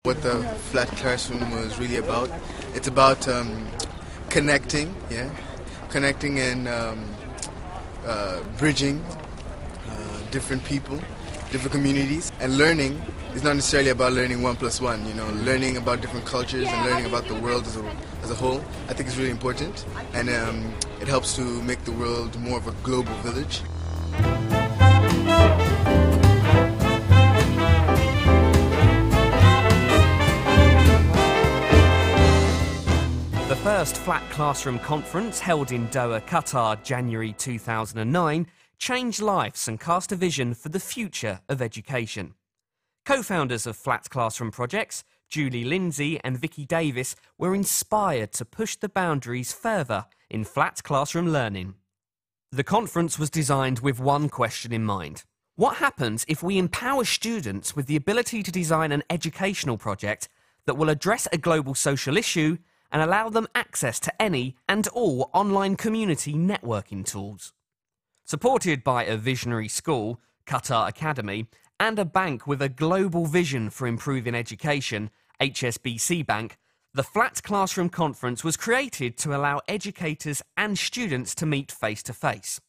What the flat classroom was really about. It's about connecting, connecting and bridging different people, different communities, and learning is not necessarily about learning 1+1. You know, learning about different cultures and learning about the world as a whole. I think is really important, and it helps to make the world more of a global village. The first Flat Classroom Conference, held in Doha, Qatar, January 2009, changed lives and cast a vision for the future of education. Co-founders of Flat Classroom projects, Julie Lindsay and Vicki Davis, were inspired to push the boundaries further in flat classroom learning. The conference was designed with one question in mind. What happens if we empower students with the ability to design an educational project that will address a global social issue and allow them access to any and all online community networking tools? Supported by a visionary school, Qatar Academy, and a bank with a global vision for improving education, HSBC Bank, the Flat Classroom Conference was created to allow educators and students to meet face-to-face.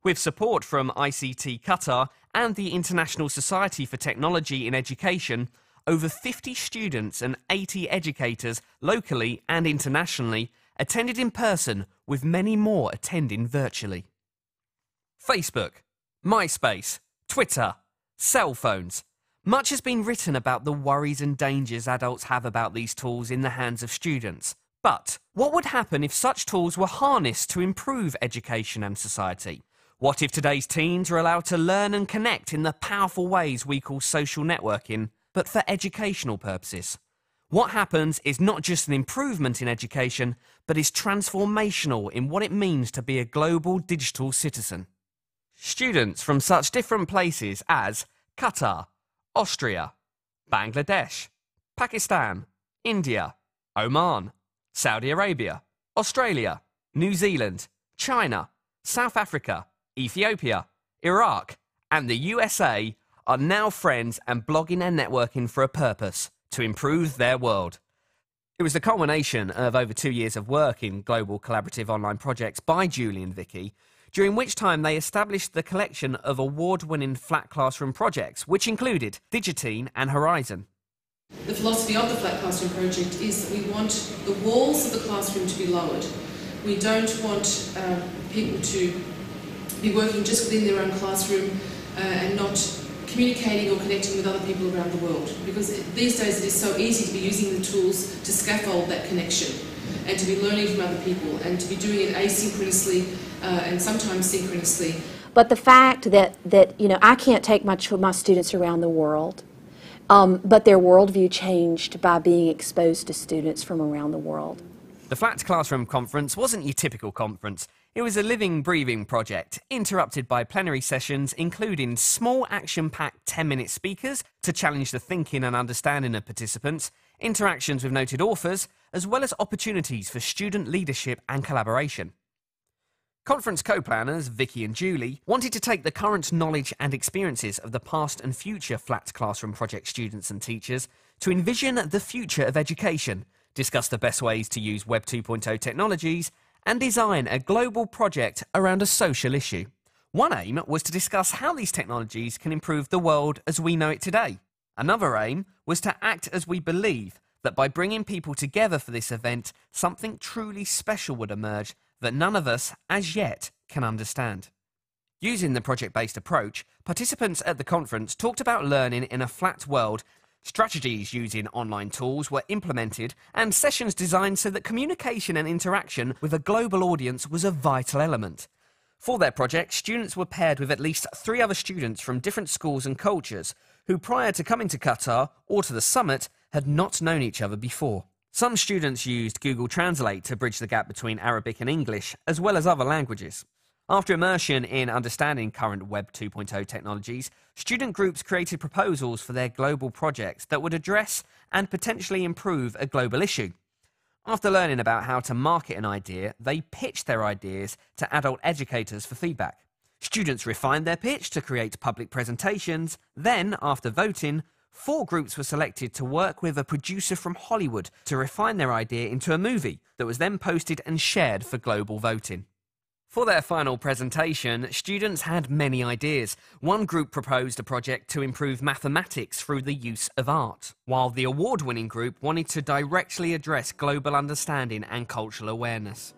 With support from ICT Qatar and the International Society for Technology in Education, over 50 students and 80 educators, locally and internationally, attended in person, with many more attending virtually. Facebook, MySpace, Twitter, cell phones. Much has been written about the worries and dangers adults have about these tools in the hands of students. But what would happen if such tools were harnessed to improve education and society? What if today's teens are allowed to learn and connect in the powerful ways we call social networking, but for educational purposes? What happens is not just an improvement in education, but is transformational in what it means to be a global digital citizen. Students from such different places as Qatar, Austria, Bangladesh, Pakistan, India, Oman, Saudi Arabia, Australia, New Zealand, China, South Africa, Ethiopia, Iraq, and the USA are now friends and blogging and networking for a purpose: to improve their world. It was the culmination of over 2 years of work in global collaborative online projects by Julie and Vicki, during which time they established the collection of award-winning flat classroom projects, which included Digitine and Horizon. The philosophy of the Flat Classroom project is that we want the walls of the classroom to be lowered. We don't want people to be working just within their own classroom and not communicating or connecting with other people around the world, because these days it is so easy to be using the tools to scaffold that connection and to be learning from other people and to be doing it asynchronously and sometimes synchronously. But the fact that I can't take much of my students around the world, but their worldview changed by being exposed to students from around the world. The Flat Classroom Conference wasn't your typical conference. It was a living, breathing project, interrupted by plenary sessions including small action-packed 10-minute speakers to challenge the thinking and understanding of participants, interactions with noted authors, as well as opportunities for student leadership and collaboration. Conference co-planners, Vicki and Julie, wanted to take the current knowledge and experiences of the past and future Flat Classroom project students and teachers to envision the future of education, discuss the best ways to use Web 2.0 technologies, and design a global project around a social issue. One aim was to discuss how these technologies can improve the world as we know it today. Another aim was to act as we believe that by bringing people together for this event, something truly special would emerge that none of us, as yet, can understand. Using the project-based approach, participants at the conference talked about learning in a flat world. Strategies using online tools were implemented and sessions designed so that communication and interaction with a global audience was a vital element. For their project, students were paired with at least 3 other students from different schools and cultures who, prior to coming to Qatar or to the summit, had not known each other before. Some students used Google Translate to bridge the gap between Arabic and English, as well as other languages. After immersion in understanding current Web 2.0 technologies, student groups created proposals for their global projects that would address and potentially improve a global issue. After learning about how to market an idea, they pitched their ideas to adult educators for feedback. Students refined their pitch to create public presentations. Then, after voting, 4 groups were selected to work with a producer from Hollywood to refine their idea into a movie that was then posted and shared for global voting. For their final presentation, students had many ideas. One group proposed a project to improve mathematics through the use of art, while the award-winning group wanted to directly address global understanding and cultural awareness.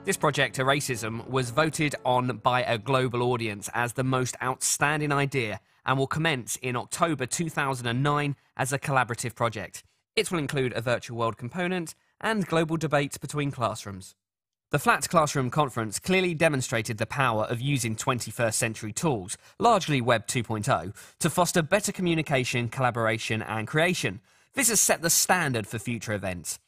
This project, Racism, was voted on by a global audience as the most outstanding idea and will commence in October 2009 as a collaborative project. It will include a virtual world component and global debates between classrooms. The Flat Classroom Conference clearly demonstrated the power of using 21st century tools, largely Web 2.0, to foster better communication, collaboration and creation. This has set the standard for future events.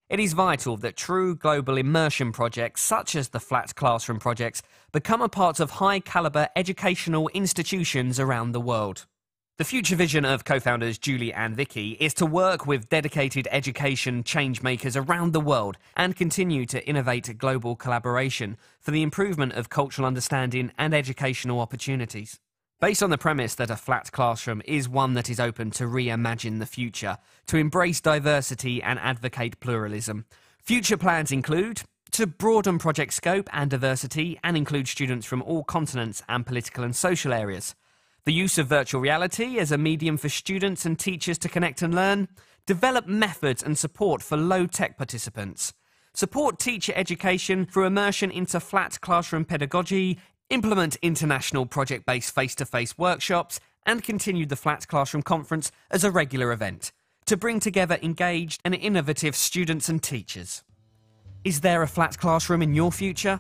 It is vital that true global immersion projects, such as the Flat Classroom projects, become a part of high-caliber educational institutions around the world. The future vision of co-founders Julie and Vicki is to work with dedicated education change-makers around the world and continue to innovate global collaboration for the improvement of cultural understanding and educational opportunities. Based on the premise that a flat classroom is one that is open to reimagine the future, to embrace diversity and advocate pluralism, future plans include to broaden project scope and diversity and include students from all continents and political and social areas, the use of virtual reality as a medium for students and teachers to connect and learn, develop methods and support for low-tech participants, support teacher education through immersion into flat classroom pedagogy, implement international project-based face-to-face workshops, and continue the Flat Classroom Conference as a regular event to bring together engaged and innovative students and teachers. Is there a flat classroom in your future?